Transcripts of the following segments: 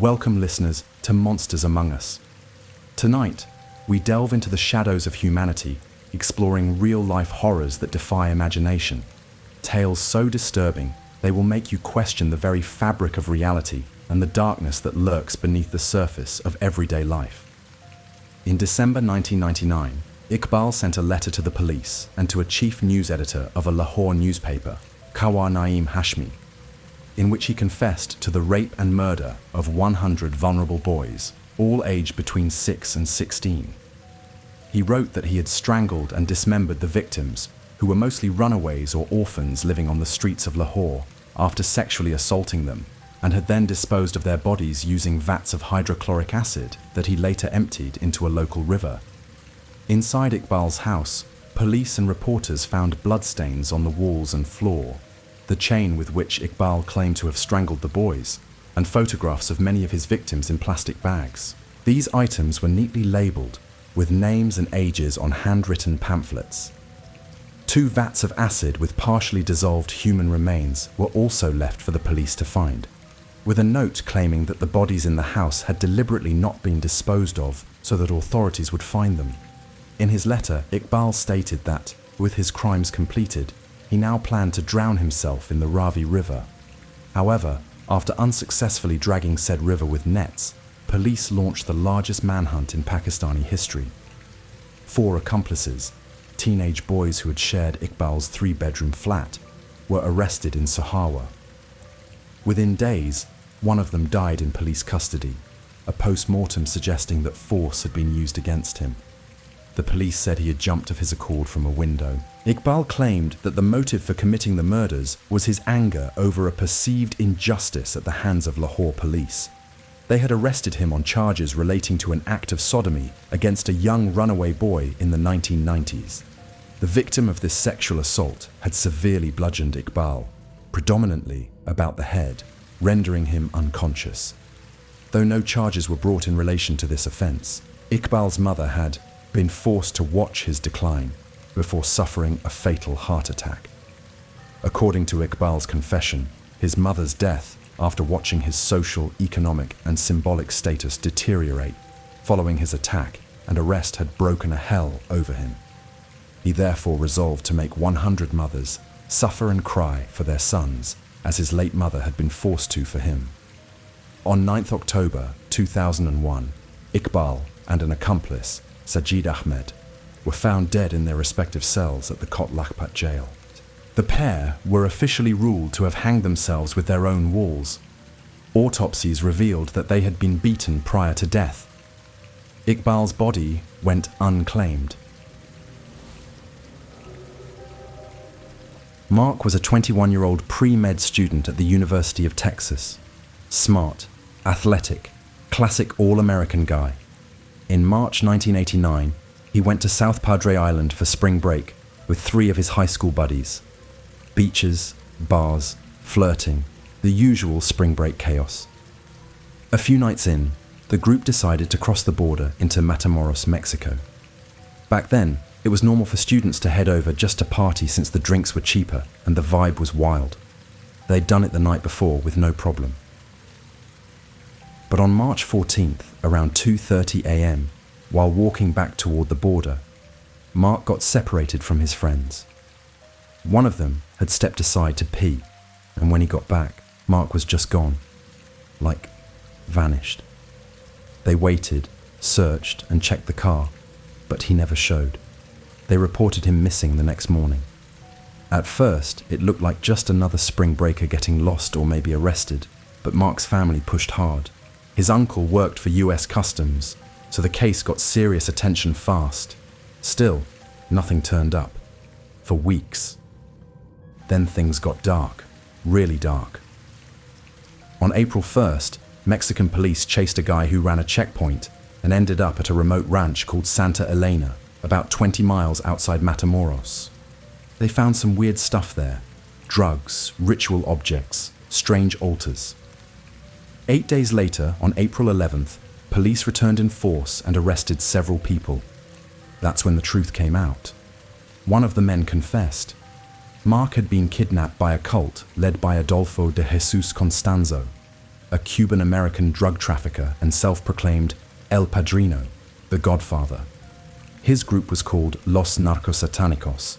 Welcome, listeners, to Monsters Among Us. Tonight, we delve into the shadows of humanity, exploring real-life horrors that defy imagination. Tales so disturbing, they will make you question the very fabric of reality and the darkness that lurks beneath the surface of everyday life. In December 1999, Iqbal sent a letter to the police and to a chief news editor of a Lahore newspaper, Kawa Naeem Hashmi, in which he confessed to the rape and murder of 100 vulnerable boys, all aged between 6 and 16. He wrote that he had strangled and dismembered the victims, who were mostly runaways or orphans living on the streets of Lahore, after sexually assaulting them, and had then disposed of their bodies using vats of hydrochloric acid that he later emptied into a local river. Inside Iqbal's house, police and reporters found bloodstains on the walls and floor, the chain with which Iqbal claimed to have strangled the boys, and photographs of many of his victims in plastic bags. These items were neatly labelled, with names and ages on handwritten pamphlets. 2 vats of acid with partially dissolved human remains were also left for the police to find, with a note claiming that the bodies in the house had deliberately not been disposed of so that authorities would find them. In his letter, Iqbal stated that, with his crimes completed, he now planned to drown himself in the Ravi River. However, after unsuccessfully dragging said river with nets, police launched the largest manhunt in Pakistani history. 4 accomplices, teenage boys who had shared Iqbal's 3-bedroom flat, were arrested in Sahawa. Within days, one of them died in police custody, a post-mortem suggesting that force had been used against him. The police said he had jumped of his accord from a window. Iqbal claimed that the motive for committing the murders was his anger over a perceived injustice at the hands of Lahore police. They had arrested him on charges relating to an act of sodomy against a young runaway boy in the 1990s. The victim of this sexual assault had severely bludgeoned Iqbal, predominantly about the head, rendering him unconscious. Though no charges were brought in relation to this offence, Iqbal's mother had been forced to watch his decline before suffering a fatal heart attack. According to Iqbal's confession, his mother's death, after watching his social, economic and symbolic status deteriorate following his attack and arrest, had broken a hell over him. He therefore resolved to make 100 mothers suffer and cry for their sons, as his late mother had been forced to for him. On 9th October 2001, Iqbal and an accomplice, Sajid Ahmed, were found dead in their respective cells at the Kot Lakhpat jail. The pair were officially ruled to have hanged themselves with their own walls. Autopsies revealed that they had been beaten prior to death. Iqbal's body went unclaimed. Mark was a 21-year-old pre-med student at the University of Texas. Smart, athletic, classic all-American guy. In March 1989, he went to South Padre Island for spring break with 3 of his high school buddies. Beaches, bars, flirting, the usual spring break chaos. A few nights in, the group decided to cross the border into Matamoros, Mexico. Back then, it was normal for students to head over just to party since the drinks were cheaper and the vibe was wild. They'd done it the night before with no problem. But on March 14th, around 2:30 a.m., while walking back toward the border, Mark got separated from his friends. One of them had stepped aside to pee, and when he got back, Mark was just gone. Like, vanished. They waited, searched, and checked the car, but he never showed. They reported him missing the next morning. At first, it looked like just another spring breaker getting lost or maybe arrested, but Mark's family pushed hard. His uncle worked for US Customs, so the case got serious attention fast. Still, nothing turned up. For weeks. Then things got dark. Really dark. On April 1st, Mexican police chased a guy who ran a checkpoint and ended up at a remote ranch called Santa Elena, about 20 miles outside Matamoros. They found some weird stuff there. Drugs, ritual objects, strange altars. 8 days later, on April 11th, police returned in force and arrested several people. That's when the truth came out. One of the men confessed. Mark had been kidnapped by a cult led by Adolfo de Jesus Constanzo, a Cuban-American drug trafficker and self-proclaimed El Padrino, the Godfather. His group was called Los Narcosatánicos,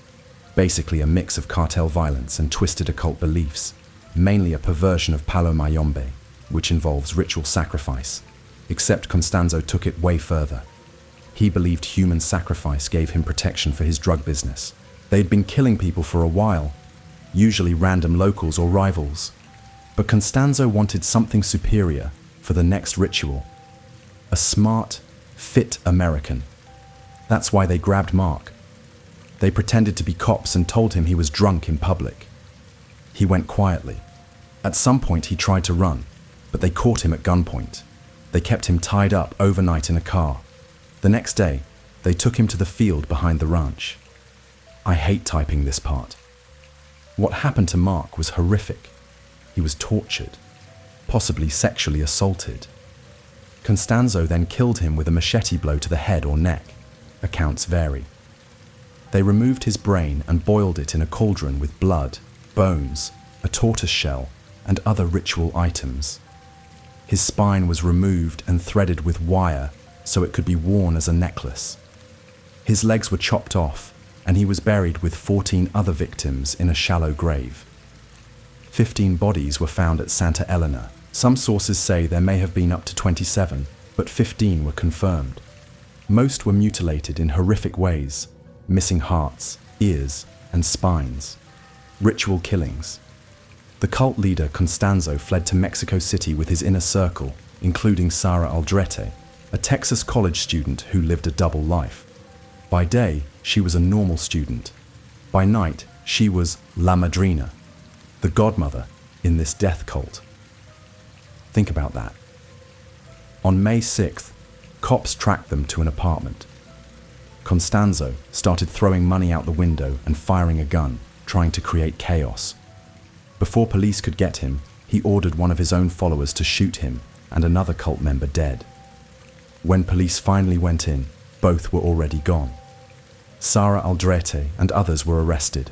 basically a mix of cartel violence and twisted occult beliefs, mainly a perversion of Palo Mayombe, which involves ritual sacrifice, except Constanzo took it way further. He believed human sacrifice gave him protection for his drug business. They'd been killing people for a while, usually random locals or rivals, but Constanzo wanted something superior for the next ritual. A smart, fit American. That's why they grabbed Mark. They pretended to be cops and told him he was drunk in public. He went quietly. At some point he tried to run, but they caught him at gunpoint. They kept him tied up overnight in a car. The next day, they took him to the field behind the ranch. I hate typing this part. What happened to Mark was horrific. He was tortured, possibly sexually assaulted. Constanzo then killed him with a machete blow to the head or neck. Accounts vary. They removed his brain and boiled it in a cauldron with blood, bones, a tortoise shell, and other ritual items. His spine was removed and threaded with wire so it could be worn as a necklace. His legs were chopped off, and he was buried with 14 other victims in a shallow grave. 15 bodies were found at Santa Elena. Some sources say there may have been up to 27, but 15 were confirmed. Most were mutilated in horrific ways, missing hearts, ears, and spines. Ritual killings. The cult leader Constanzo fled to Mexico City with his inner circle, including Sara Aldrete, a Texas college student who lived a double life. By day, she was a normal student. By night, she was La Madrina, the godmother in this death cult. Think about that. On May 6th, cops tracked them to an apartment. Constanzo started throwing money out the window and firing a gun, trying to create chaos. Before police could get him, he ordered one of his own followers to shoot him and another cult member dead. When police finally went in, both were already gone. Sara Aldrete and others were arrested.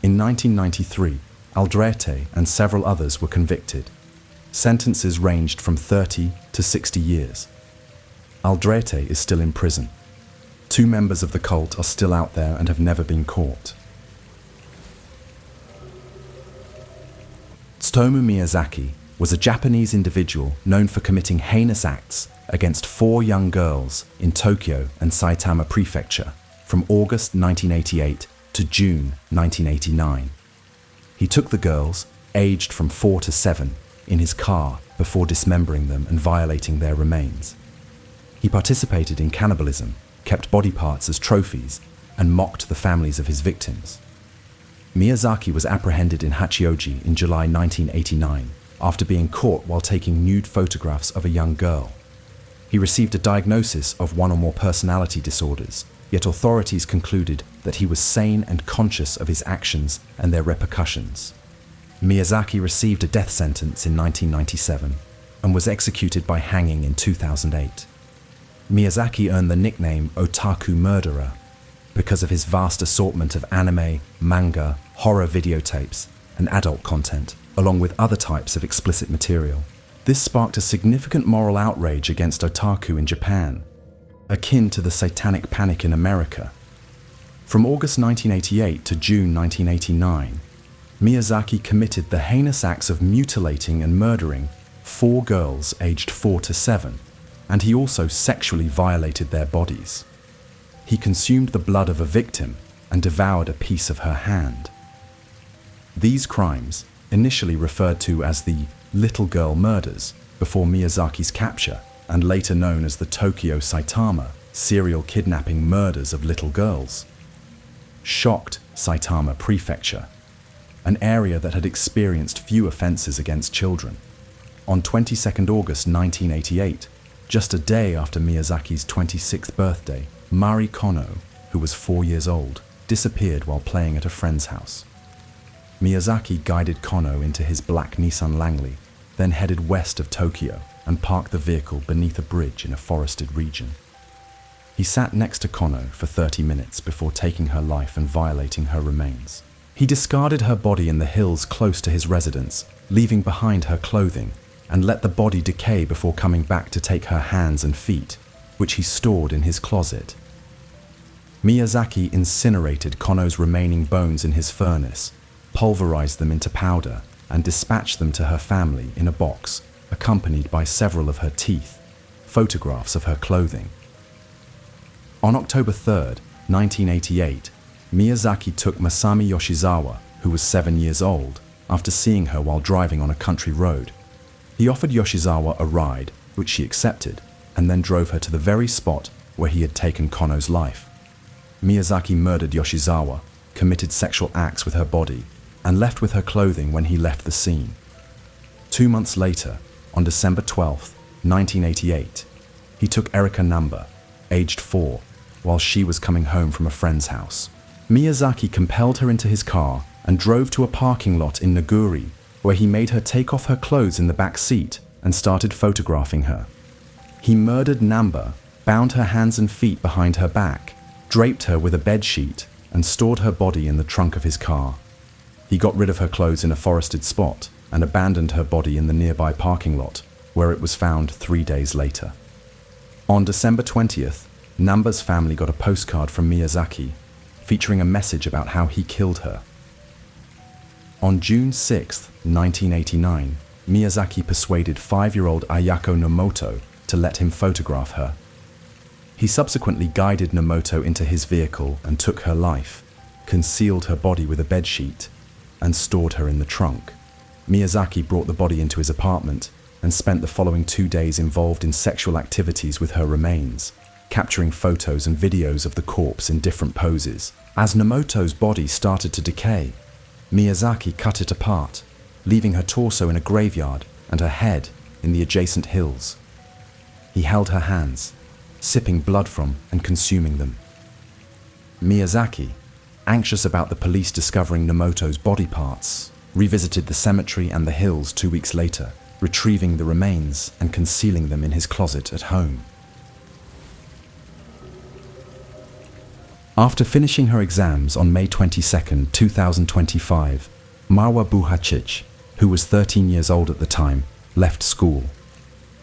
In 1993, Aldrete and several others were convicted. Sentences ranged from 30 to 60 years. Aldrete is still in prison. 2 members of the cult are still out there and have never been caught. Tsutomu Miyazaki was a Japanese individual known for committing heinous acts against 4 young girls in Tokyo and Saitama Prefecture from August 1988 to June 1989. He took the girls, aged from 4 to 7, in his car before dismembering them and violating their remains. He participated in cannibalism, kept body parts as trophies, and mocked the families of his victims. Miyazaki was apprehended in Hachioji in July 1989 after being caught while taking nude photographs of a young girl. He received a diagnosis of 1 or more personality disorders, yet authorities concluded that he was sane and conscious of his actions and their repercussions. Miyazaki received a death sentence in 1997 and was executed by hanging in 2008. Miyazaki earned the nickname Otaku Murderer because of his vast assortment of anime, manga, horror videotapes, and adult content, along with other types of explicit material. This sparked a significant moral outrage against otaku in Japan, akin to the Satanic Panic in America. From August 1988 to June 1989, Miyazaki committed the heinous acts of mutilating and murdering 4 girls aged 4 to 7, and he also sexually violated their bodies. He consumed the blood of a victim and devoured a piece of her hand. These crimes, initially referred to as the Little Girl Murders before Miyazaki's capture, and later known as the Tokyo Saitama serial kidnapping murders of little girls, shocked Saitama Prefecture, an area that had experienced few offences against children. On 22nd August 1988, just a day after Miyazaki's 26th birthday, Mari Kono, who was 4 years old, disappeared while playing at a friend's house. Miyazaki guided Kono into his black Nissan Langley, then headed west of Tokyo and parked the vehicle beneath a bridge in a forested region. He sat next to Kono for 30 minutes before taking her life and violating her remains. He discarded her body in the hills close to his residence, leaving behind her clothing and let the body decay before coming back to take her hands and feet, which he stored in his closet. Miyazaki incinerated Kono's remaining bones in his furnace, pulverized them into powder, and dispatched them to her family in a box, accompanied by several of her teeth, photographs of her clothing. On October 3rd, 1988, Miyazaki took Masami Yoshizawa, who was 7 years old, after seeing her while driving on a country road. He offered Yoshizawa a ride, which she accepted, and then drove her to the very spot where he had taken Kono's life. Miyazaki murdered Yoshizawa, committed sexual acts with her body, and left with her clothing when he left the scene. 2 months later, on December 12, 1988, he took Erika Namba, aged 4, while she was coming home from a friend's house. Miyazaki compelled her into his car and drove to a parking lot in Naguri, where he made her take off her clothes in the back seat and started photographing her. He murdered Namba, bound her hands and feet behind her back, draped her with a bedsheet, and stored her body in the trunk of his car. He got rid of her clothes in a forested spot and abandoned her body in the nearby parking lot, where it was found 3 days later. On December 20th, Namba's family got a postcard from Miyazaki, featuring a message about how he killed her. On June 6, 1989, Miyazaki persuaded 5-year-old Ayako Nomoto to let him photograph her. He subsequently guided Nomoto into his vehicle and took her life, concealed her body with a bedsheet, and stored her in the trunk. Miyazaki brought the body into his apartment and spent the following 2 days involved in sexual activities with her remains, capturing photos and videos of the corpse in different poses. As Nomoto's body started to decay, Miyazaki cut it apart, leaving her torso in a graveyard and her head in the adjacent hills. He held her hands, sipping blood from and consuming them. Miyazaki, anxious about the police discovering Nomoto's body parts, revisited the cemetery and the hills 2 weeks later, retrieving the remains and concealing them in his closet at home. After finishing her exams on May 22, 2025, Marwa Boughachich, who was 13 years old at the time, left school.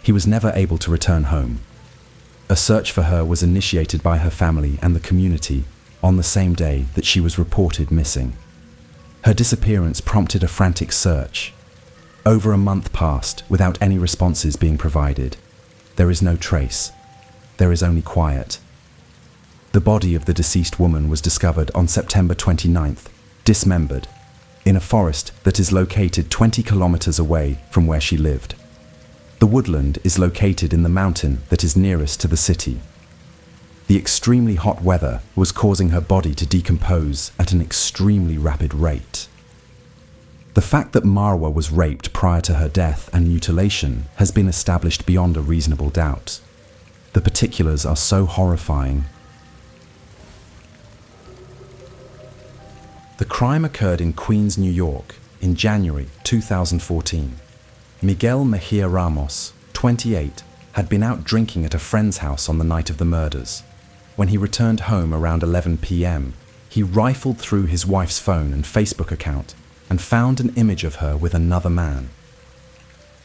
He was never able to return home. A search for her was initiated by her family and the community on the same day that she was reported missing. Her disappearance prompted a frantic search. Over a month passed without any responses being provided. There is no trace. There is only quiet. The body of the deceased woman was discovered on September 29th, dismembered, in a forest that is located 20 kilometers away from where she lived. The woodland is located in the mountain that is nearest to the city. The extremely hot weather was causing her body to decompose at an extremely rapid rate. The fact that Marwa was raped prior to her death and mutilation has been established beyond a reasonable doubt. The particulars are so horrifying. The crime occurred in Queens, New York, in January 2014. Miguel Mejia-Ramos, 28, had been out drinking at a friend's house on the night of the murders. When he returned home around 11 p.m., he rifled through his wife's phone and Facebook account and found an image of her with another man.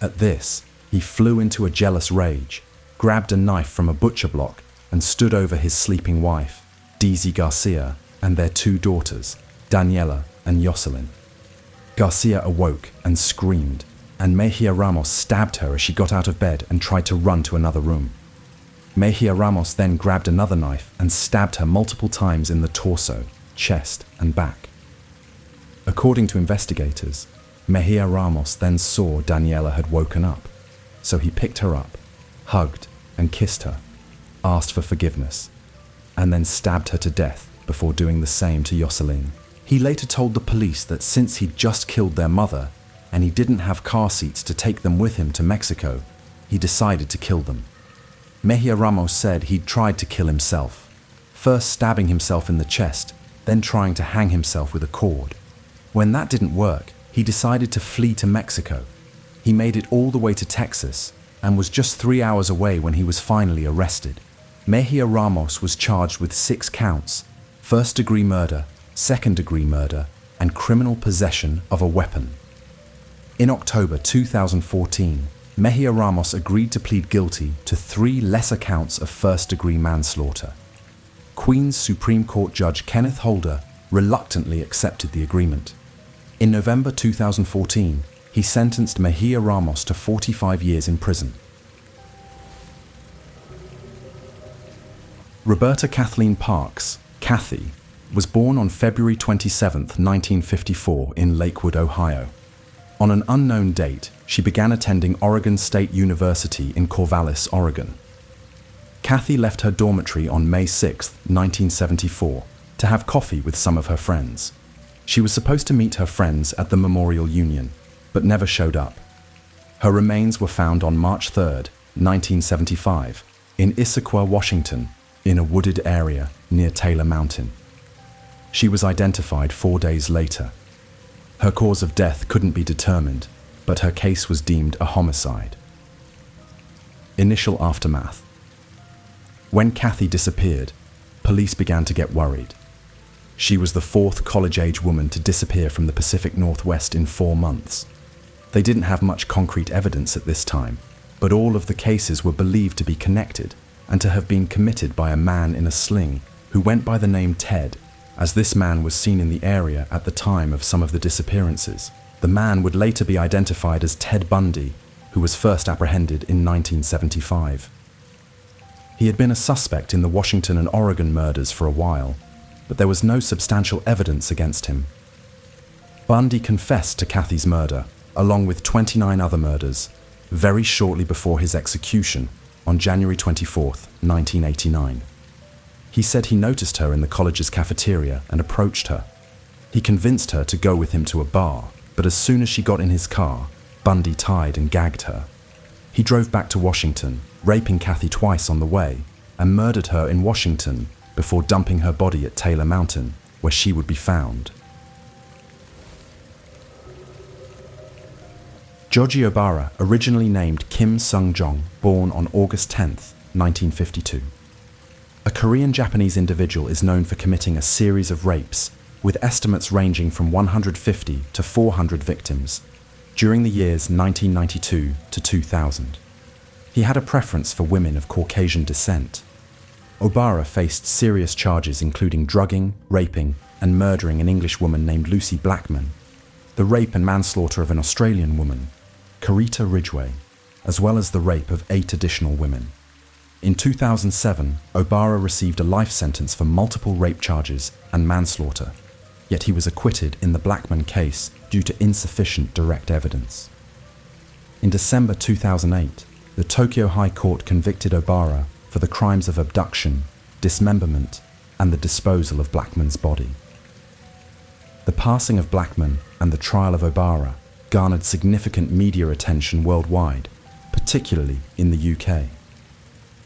At this, he flew into a jealous rage, grabbed a knife from a butcher block, and stood over his sleeping wife, Daisy Garcia, and their 2 daughters, Daniela and Jocelyn. Garcia awoke and screamed, and Mejia-Ramos stabbed her as she got out of bed and tried to run to another room. Mejia-Ramos then grabbed another knife and stabbed her multiple times in the torso, chest, and back. According to investigators, Mejia-Ramos then saw Daniela had woken up, so he picked her up, hugged and kissed her, asked for forgiveness, and then stabbed her to death before doing the same to Jocelyn. He later told the police that since he'd just killed their mother and he didn't have car seats to take them with him to Mexico, he decided to kill them. Mejia-Ramos said he'd tried to kill himself, first stabbing himself in the chest, then trying to hang himself with a cord. When that didn't work, he decided to flee to Mexico. He made it all the way to Texas and was just 3 hours away when he was finally arrested. Mejia-Ramos was charged with 6 counts: first-degree murder, second-degree murder, and criminal possession of a weapon. In October 2014, Mejia-Ramos agreed to plead guilty to 3 lesser counts of first-degree manslaughter. Queen's Supreme Court Judge Kenneth Holder reluctantly accepted the agreement. In November 2014, he sentenced Mejia-Ramos to 45 years in prison. Roberta Kathleen Parks, Kathy, was born on February 27, 1954 in Lakewood, Ohio. On an unknown date, she began attending Oregon State University in Corvallis, Oregon. Kathy left her dormitory on May 6, 1974, to have coffee with some of her friends. She was supposed to meet her friends at the Memorial Union, but never showed up. Her remains were found on March 3, 1975, in Issaquah, Washington, in a wooded area near Taylor Mountain. She was identified 4 days later. Her cause of death couldn't be determined, but her case was deemed a homicide. Initial aftermath. When Kathy disappeared, police began to get worried. She was the 4th college-age woman to disappear from the Pacific Northwest in 4 months. They didn't have much concrete evidence at this time, but all of the cases were believed to be connected and to have been committed by a man in a sling who went by the name Ted, as this man was seen in the area at the time of some of the disappearances. The man would later be identified as Ted Bundy, who was first apprehended in 1975. He had been a suspect in the Washington and Oregon murders for a while, but there was no substantial evidence against him. Bundy confessed to Kathy's murder, along with 29 other murders, very shortly before his execution on January 24, 1989. He said he noticed her in the college's cafeteria and approached her. He convinced her to go with him to a bar, but as soon as she got in his car, Bundy tied and gagged her. He drove back to Washington, raping Kathy twice on the way, and murdered her in Washington before dumping her body at Taylor Mountain, where she would be found. Joji Obara, originally named Kim Sung-jong, born on August 10, 1952. A Korean-Japanese individual is known for committing a series of rapes, with estimates ranging from 150 to 400 victims, during the years 1992 to 2000. He had a preference for women of Caucasian descent. Obara faced serious charges including drugging, raping, and murdering an English woman named Lucie Blackman, the rape and manslaughter of an Australian woman, Carita Ridgway, as well as the rape of 8 additional women. In 2007, Obara received a life sentence for multiple rape charges and manslaughter, yet he was acquitted in the Blackman case due to insufficient direct evidence. In December 2008, the Tokyo High Court convicted Obara for the crimes of abduction, dismemberment, and the disposal of Blackman's body. The passing of Blackman and the trial of Obara garnered significant media attention worldwide, particularly in the UK.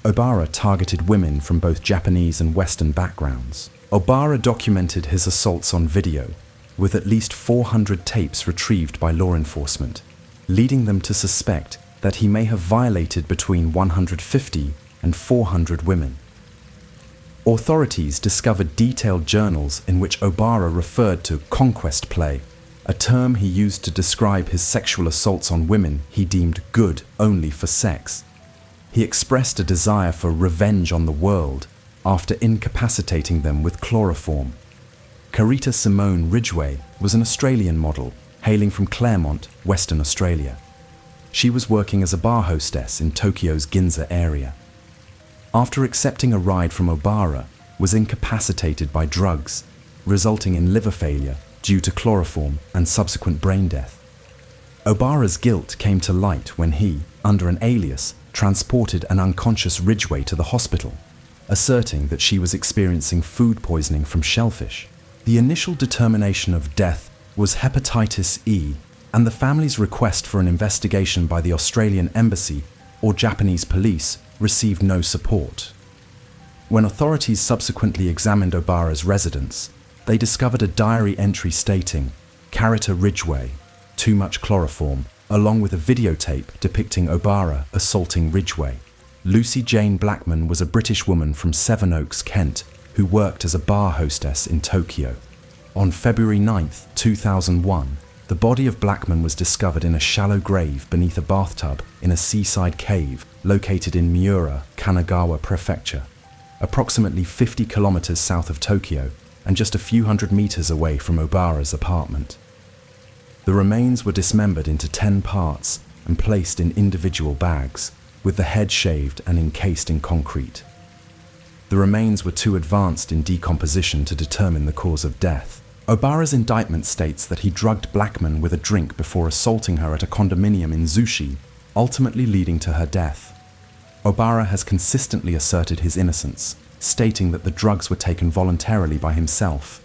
Obara targeted women from both Japanese and Western backgrounds. Obara documented his assaults on video, with at least 400 tapes retrieved by law enforcement, leading them to suspect that he may have violated between 150 and 400 women. Authorities discovered detailed journals in which Obara referred to conquest play, a term he used to describe his sexual assaults on women he deemed good only for sex. He expressed a desire for revenge on the world after incapacitating them with chloroform. Carita Simone Ridgway was an Australian model hailing from Claremont, Western Australia. She was working as a bar hostess in Tokyo's Ginza area. After accepting a ride from Obara, was incapacitated by drugs, resulting in liver failure due to chloroform and subsequent brain death. Obara's guilt came to light when he, under an alias, transported an unconscious Ridgway to the hospital, asserting that she was experiencing food poisoning from shellfish. The initial determination of death was hepatitis E, and the family's request for an investigation by the Australian Embassy or Japanese police received no support. When authorities subsequently examined Obara's residence, they discovered a diary entry stating, "Carita Ridgway, too much chloroform," along with a videotape depicting Obara assaulting Ridgway. Lucie Jane Blackman was a British woman from Sevenoaks, Kent, who worked as a bar hostess in Tokyo. On February 9, 2001, The body of Blackman was discovered in a shallow grave beneath a bathtub in a seaside cave located in Miura, Kanagawa Prefecture, approximately 50 kilometers south of Tokyo and just a few hundred meters away from Obara's apartment. The remains were dismembered into 10 parts and placed in individual bags, with the head shaved and encased in concrete. The remains were too advanced in decomposition to determine the cause of death. Obara's indictment states that he drugged Blackman with a drink before assaulting her at a condominium in Zushi, ultimately leading to her death. Obara has consistently asserted his innocence, stating that the drugs were taken voluntarily by himself